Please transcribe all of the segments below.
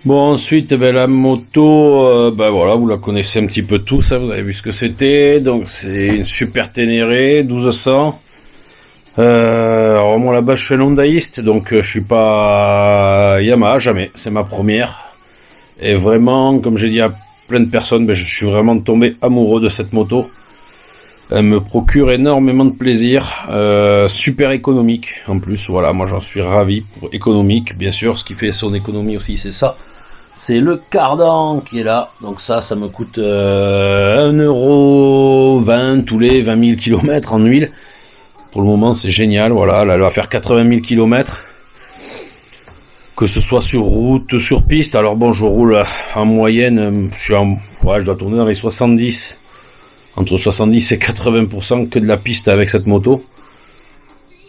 Bon, ensuite, ben, la moto, ben voilà, vous la connaissez un petit peu tous, hein, vous avez vu ce que c'était. Donc, c'est une Super Ténéré 1200. Alors moi là-bas, je suis un Hondaïste, donc je suis pas Yamaha, jamais. C'est ma première. Et vraiment, comme j'ai dit à plein de personnes, ben, je suis vraiment tombé amoureux de cette moto. Elle me procure énormément de plaisir, super économique en plus, voilà, moi j'en suis ravi pour économique, bien sûr, ce qui fait son économie aussi c'est ça, c'est le cardan qui est là, donc ça me coûte 1,20€ tous les 20 000 km en huile, pour le moment c'est génial, voilà, là, elle va faire 80 000 km, que ce soit sur route, sur piste, alors bon je roule en moyenne, je dois tourner dans les 70, entre 70 et 80% que de la piste avec cette moto,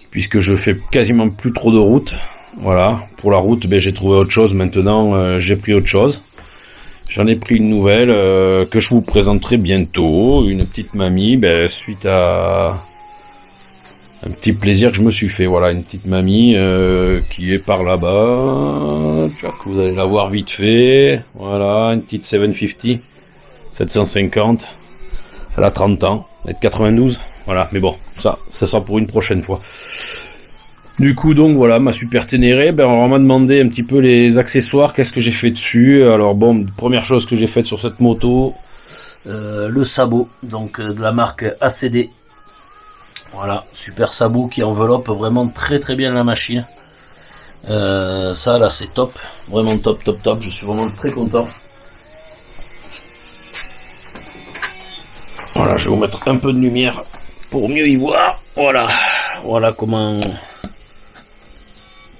puisque je fais quasiment plus trop de route. Voilà, pour la route, ben, j'ai trouvé autre chose maintenant, j'ai pris autre chose. J'en ai pris une nouvelle que je vous présenterai bientôt, une petite mamie, ben, suite à un petit plaisir que je me suis fait. Voilà, une petite mamie qui est par là-bas, que vous allez la voir vite fait. Voilà, une petite 750, 750. Elle a 30 ans, elle est de 92, voilà, mais bon, ça sera pour une prochaine fois. Du coup, donc, voilà, ma Super Ténéré, ben, on m'a demandé un petit peu les accessoires, qu'est-ce que j'ai fait dessus. Alors bon, première chose que j'ai faite sur cette moto, le sabot, donc de la marque ACD. Voilà, super sabot qui enveloppe vraiment très très bien la machine. Ça là, c'est top, vraiment top, je suis vraiment très content. Voilà, je vais vous mettre un peu de lumière pour mieux y voir. Voilà comment.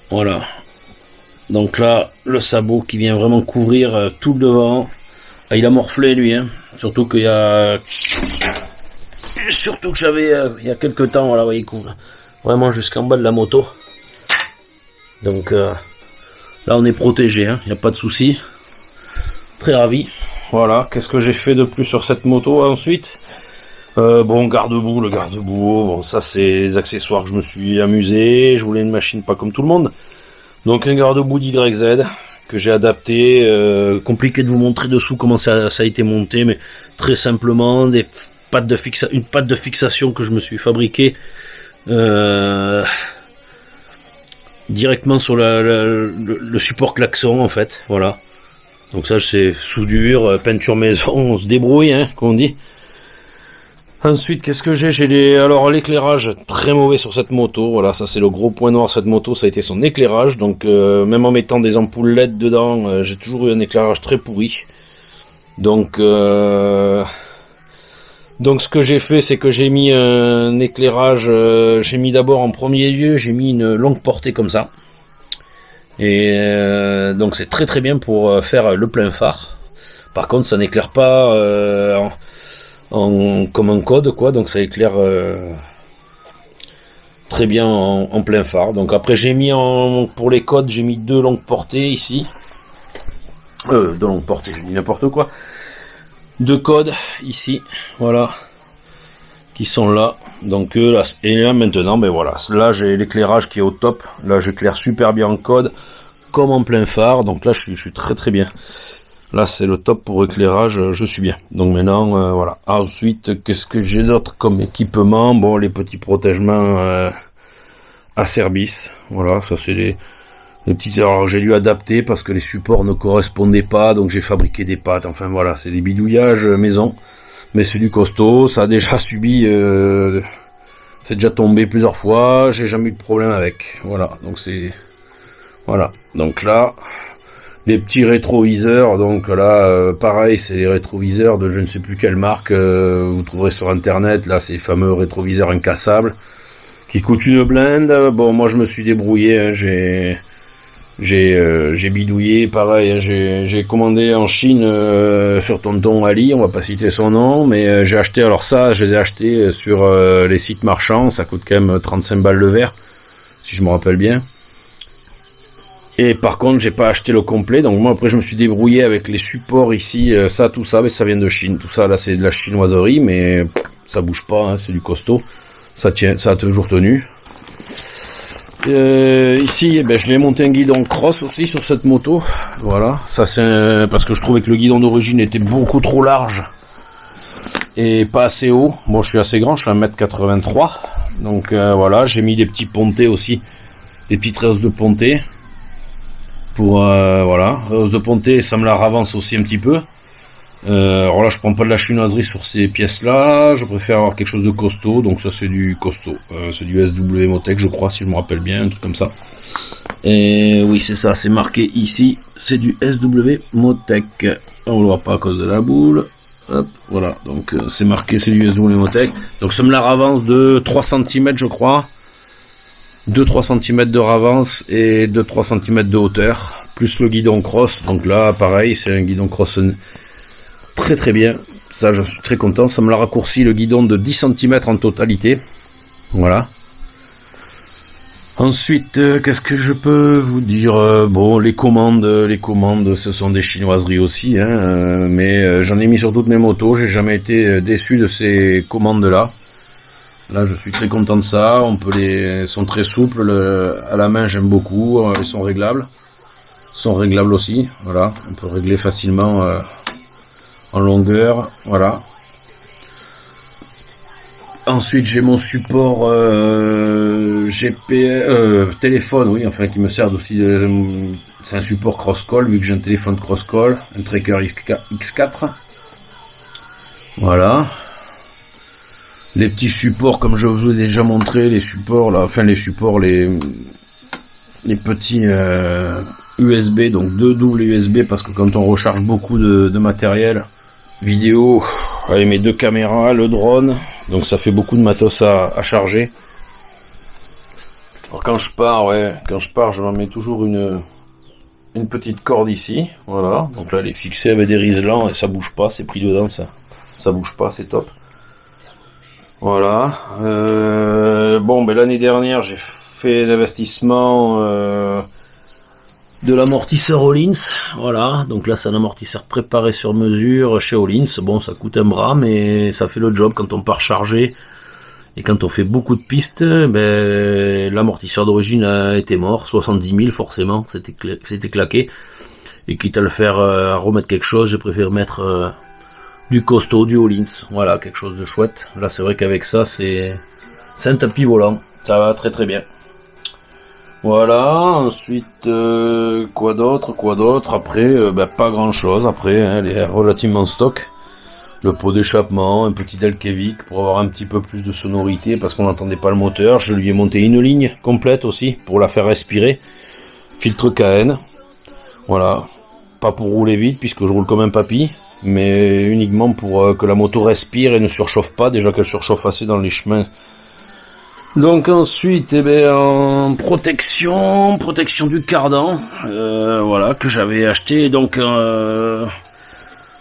Voilà. Donc là, le sabot qui vient vraiment couvrir tout le devant. Ah, il a morflé lui, hein. Surtout que j'avais il y a quelques temps, voilà, ouais, il couvre vraiment jusqu'en bas de la moto. Donc là, on est protégé, hein. Il n'y a pas de souci. Très ravi. Voilà, qu'est-ce que j'ai fait de plus sur cette moto ensuite? Bon, garde-boue, le garde-boue, bon ça c'est les accessoires que je me suis amusé, je voulais une machine pas comme tout le monde. Donc un garde-boue d'YZ que j'ai adapté, compliqué de vous montrer dessous comment ça a été monté, mais très simplement une patte de fixation que je me suis fabriqué directement sur le support klaxon en fait, voilà. Donc ça c'est soudure, peinture maison, on se débrouille, hein, comme on dit. Ensuite, qu'est-ce que j'ai? Alors l'éclairage, très mauvais sur cette moto, voilà, ça c'est le gros point noir de cette moto, ça a été son éclairage, donc même en mettant des ampoules LED dedans, j'ai toujours eu un éclairage très pourri. Donc ce que j'ai fait, c'est que j'ai mis un éclairage, j'ai mis d'abord en premier lieu, j'ai mis une longue portée comme ça. Et donc c'est très très bien pour faire le plein phare. Par contre ça n'éclaire pas comme un code quoi, donc ça éclaire très bien en plein phare. Donc après j'ai mis pour les codes, j'ai mis deux longues portées ici. Deux longues portées, j'ai mis n'importe quoi. Deux codes ici, voilà, qui sont là. Donc là, et là maintenant, ben voilà, là j'ai l'éclairage qui est au top. Là j'éclaire super bien en code, comme en plein phare. Donc là je suis très très bien. Là c'est le top pour éclairage, je suis bien. Donc maintenant voilà. Ensuite qu'est-ce que j'ai d'autre comme équipement? Bon, les petits protègements à service. Voilà, ça c'est les petits. Alors j'ai dû adapter parce que les supports ne correspondaient pas, donc j'ai fabriqué des pattes. Enfin voilà, c'est des bidouillages maison. Mais c'est du costaud, ça a déjà subi, c'est déjà tombé plusieurs fois, j'ai jamais eu de problème avec, voilà, donc c'est, voilà, donc là, les petits rétroviseurs, donc là, pareil, c'est les rétroviseurs de je ne sais plus quelle marque, vous trouverez sur internet, là, c'est les fameux rétroviseurs incassables, qui coûtent une blinde. Bon, moi je me suis débrouillé, hein, j'ai bidouillé, pareil, hein, j'ai commandé en Chine sur Tonton Ali, on va pas citer son nom, mais j'ai acheté, alors ça, je les ai achetés sur les sites marchands, ça coûte quand même 35 balles le verre, si je me rappelle bien. Et par contre, j'ai pas acheté le complet, donc moi après je me suis débrouillé avec les supports ici, ça, tout ça, mais ça vient de Chine, tout ça là c'est de la chinoiserie, mais ça bouge pas, hein, c'est du costaud, ça tient, ça a toujours tenu. Ici, je l'ai monté un guidon cross aussi sur cette moto. Voilà, ça c'est parce que je trouvais que le guidon d'origine était beaucoup trop large et pas assez haut. Bon, je suis assez grand, je fais 1m83. Donc voilà, j'ai mis des petits pontés aussi, des petites rehausses de pontés. Pour voilà, rehausses de pontés, ça me la ravance aussi un petit peu. Alors là, je prends pas de la chinoiserie sur ces pièces-là. Je préfère avoir quelque chose de costaud. Donc ça, c'est du costaud. C'est du SW Motec, je crois, si je me rappelle bien, un truc comme ça. Et oui, c'est ça. C'est marqué ici. C'est du SW Motec. On le voit pas à cause de la boule. Hop, voilà. Donc c'est marqué, c'est du SW Motec. Donc ça me la ravance de 3 cm, je crois. 2-3 cm de ravance et 2-3 cm de hauteur. Plus le guidon cross. Donc là, pareil, c'est un guidon cross très très bien, ça je suis très content, ça me l'a raccourci le guidon de 10 cm en totalité, voilà. Ensuite, qu'est-ce que je peux vous dire, bon, les commandes, ce sont des chinoiseries aussi, hein, mais j'en ai mis sur toutes mes motos, j'ai jamais été déçu de ces commandes-là. Là, je suis très content de ça, elles sont très souples, à la main j'aime beaucoup, elles sont réglables aussi, voilà, on peut régler facilement en longueur, voilà. Ensuite, j'ai mon support téléphone, oui, enfin qui me sert aussi. C'est un support cross-call vu que j'ai un téléphone cross-call, un Tracker X4. Voilà. Les petits supports, comme je vous ai déjà montré, les supports là, enfin les petits USB, donc 2 doubles USB parce que quand on recharge beaucoup de matériel vidéo, avec mes 2 caméras, le drone, donc ça fait beaucoup de matos à charger. Alors quand je pars, je m'en mets toujours une petite corde ici, voilà. Donc là, elle est fixée avec des riselants et ça bouge pas, c'est pris dedans, ça bouge pas, c'est top. Voilà. Bon, l'année dernière, j'ai fait l'investissement de l'amortisseur Öhlins, voilà, donc là c'est un amortisseur préparé sur mesure chez Öhlins. Bon, ça coûte un bras, mais ça fait le job quand on part charger et quand on fait beaucoup de pistes. L'amortisseur d'origine a été mort, 70 000 forcément, c'était claqué, et quitte à le faire à remettre quelque chose, j'ai préféré mettre du costaud, du Öhlins, voilà, quelque chose de chouette. Là c'est vrai qu'avec ça c'est un tapis volant, ça va très très bien. Voilà, ensuite, quoi d'autre, après, pas grand chose, après, hein, elle est relativement stock, le pot d'échappement, un petit Delkevik pour avoir un petit peu plus de sonorité, parce qu'on n'entendait pas le moteur, je lui ai monté une ligne complète aussi, pour la faire respirer, filtre KN, voilà, pas pour rouler vite, puisque je roule comme un papy, mais uniquement pour que la moto respire et ne surchauffe pas, déjà qu'elle surchauffe assez dans les chemins. Donc ensuite, en protection du cardan, voilà, que j'avais acheté donc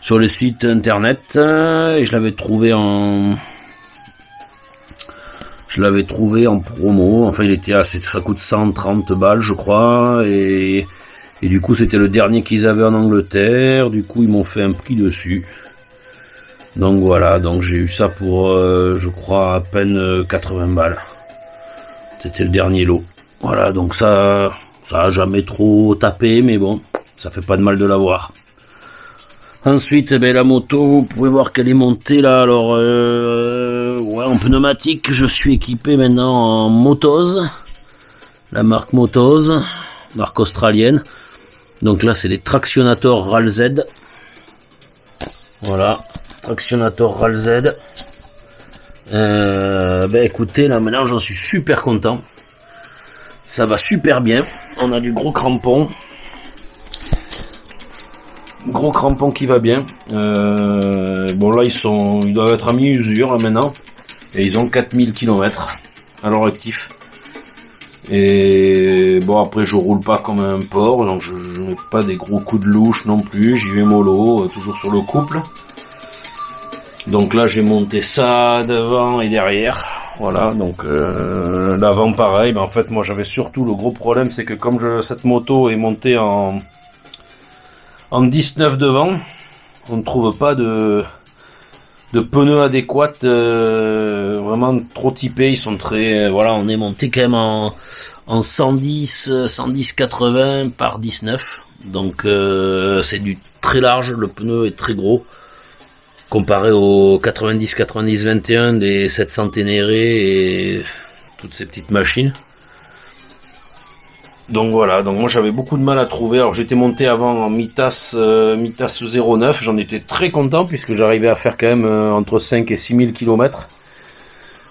sur le site internet, et je l'avais trouvé en promo. Enfin, il était ça coûte 130 balles, je crois, et du coup c'était le dernier qu'ils avaient en Angleterre. Du coup, ils m'ont fait un prix dessus. Donc voilà, donc j'ai eu ça pour, je crois, à peine 80 balles. C'était le dernier lot. Voilà, donc ça a jamais trop tapé, mais bon, ça fait pas de mal de l'avoir. Ensuite, la moto, vous pouvez voir qu'elle est montée là. Alors, ouais, en pneumatique, je suis équipé maintenant en Motose, la marque Motose, marque australienne. Donc là, c'est des Tractionator RAL Z. Voilà, Tractionator RAL Z. Écoutez, là maintenant j'en suis super content. Ça va super bien. On a du gros crampon. Gros crampon qui va bien. Bon là ils doivent être à mi-usure là maintenant. Et ils ont 4000 km à leur actif. Et bon, après je roule pas comme un porc, donc je mets pas des gros coups de louche non plus. J'y vais mollo, toujours sur le couple. Donc là j'ai monté ça devant et derrière, voilà, donc l'avant pareil, en fait moi j'avais surtout le gros problème, c'est que comme cette moto est montée en 19 devant, on ne trouve pas de pneus adéquats, vraiment trop typés, ils sont très, voilà, on est monté quand même en en 110-80 par 19. Donc c'est du très large, le pneu est très gros. Comparé aux 90-90-21 des 700 Ténéré et toutes ces petites machines. Donc voilà, donc moi j'avais beaucoup de mal à trouver. Alors j'étais monté avant en Mitas 09, j'en étais très content puisque j'arrivais à faire quand même entre 5 et 6000 km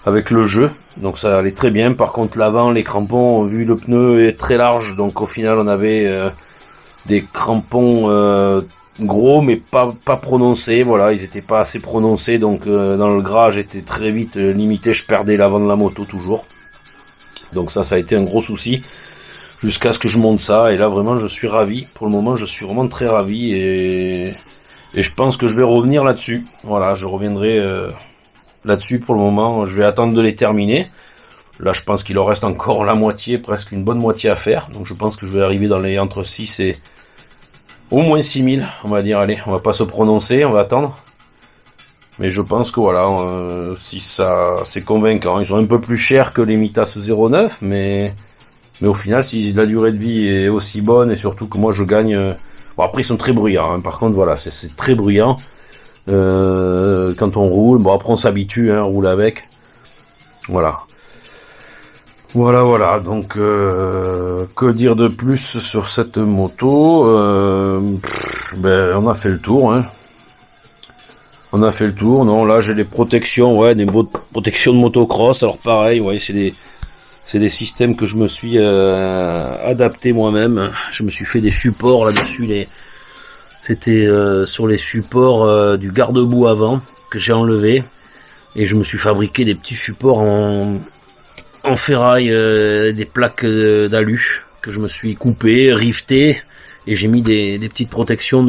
avec le jeu. Donc ça allait très bien. Par contre l'avant, les crampons, vu le pneu est très large, donc au final on avait des crampons gros mais pas prononcés. Voilà, ils étaient pas assez prononcés, donc dans le gras j'étais très vite limité, je perdais l'avant de la moto toujours. Donc ça a été un gros souci. Jusqu'à ce que je monte ça, et là vraiment je suis ravi. Pour le moment je suis vraiment très ravi et je pense que je vais revenir là-dessus. Voilà, je reviendrai là-dessus pour le moment. Je vais attendre de les terminer. Là je pense qu'il en reste encore la moitié, presque une bonne moitié à faire. Donc je pense que je vais arriver dans les entre 6 et au moins 6000, on va dire. Allez, on va pas se prononcer, on va attendre. Mais je pense que voilà, si ça c'est convaincant. Ils sont un peu plus chers que les Mitas 09, mais au final, si la durée de vie est aussi bonne et surtout que moi je gagne... Bon, après ils sont très bruyants, hein. Par contre voilà, c'est très bruyant quand on roule. Bon, après on s'habitue, hein, on roule avec. Voilà. Voilà, donc que dire de plus sur cette moto? Ben, on a fait le tour, hein. On a fait le tour. Non, là j'ai des protections, ouais, des protections de motocross. Alors pareil, ouais, c'est des systèmes que je me suis adapté moi-même. Je me suis fait des supports là-dessus. C'était sur les supports du garde-boue avant que j'ai enlevé. Et je me suis fabriqué des petits supports en ferraille, des plaques d'alu que je me suis coupé, rifté. Et j'ai mis des petites protections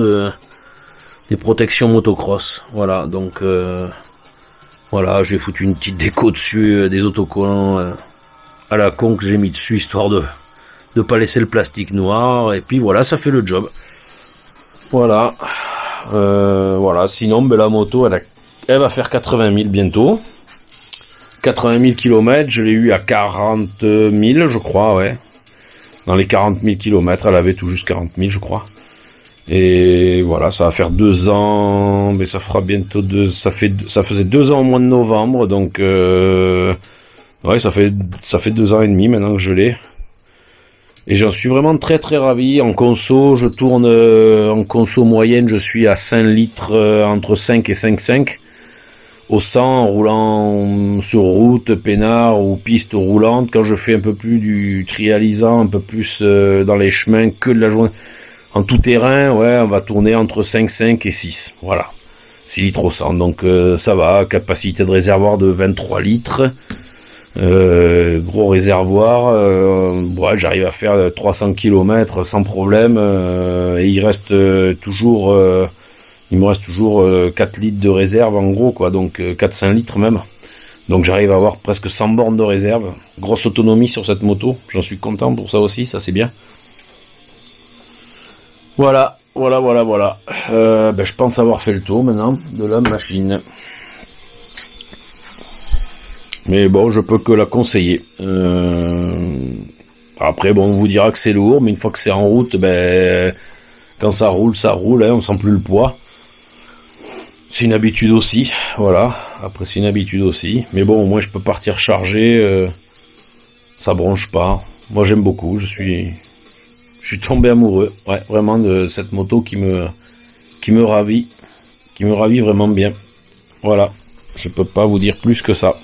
des protections motocross. Voilà, donc voilà, j'ai foutu une petite déco dessus, des autocollants à la con que j'ai mis dessus histoire de pas laisser le plastique noir, et puis voilà, ça fait le job. Voilà, voilà. Sinon, ben la moto, elle va faire 80 000 bientôt. 80 000 km, je l'ai eu à 40 000, je crois, ouais. Dans les 40 000 km, elle avait tout juste 40 000, je crois. Et voilà, ça va faire 2 ans, mais ça fera bientôt ça faisait 2 ans au mois de novembre, donc ouais, ça fait 2 ans et demi maintenant que je l'ai. Et j'en suis vraiment très très ravi. En conso, je tourne en conso moyenne, je suis à 5 litres, entre 5 et 5,5. Au 100, en roulant sur route, peinard ou piste roulante. Quand je fais un peu plus du trialisant, un peu plus dans les chemins que de la journée. En tout terrain, ouais, on va tourner entre 5,5 et 6. Voilà. 6 litres au 100. Donc ça va, capacité de réservoir de 23 litres. Gros réservoir, ouais, j'arrive à faire 300 km sans problème, et il me reste toujours 4 litres de réserve en gros, quoi, donc 4-5 litres même. Donc j'arrive à avoir presque 100 bornes de réserve. Grosse autonomie sur cette moto, j'en suis content pour ça aussi, ça c'est bien. Voilà. Ben, je pense avoir fait le tour maintenant de la machine. Mais bon, je peux que la conseiller. Après, bon, on vous dira que c'est lourd, mais une fois que c'est en route, ben, quand ça roule, hein, on sent plus le poids. C'est une habitude aussi, voilà. Après, c'est une habitude aussi. Mais bon, au moins, je peux partir chargé, ça bronche pas. Moi, j'aime beaucoup, je suis tombé amoureux, ouais, vraiment, de cette moto qui me ravit vraiment bien. Voilà. Je peux pas vous dire plus que ça.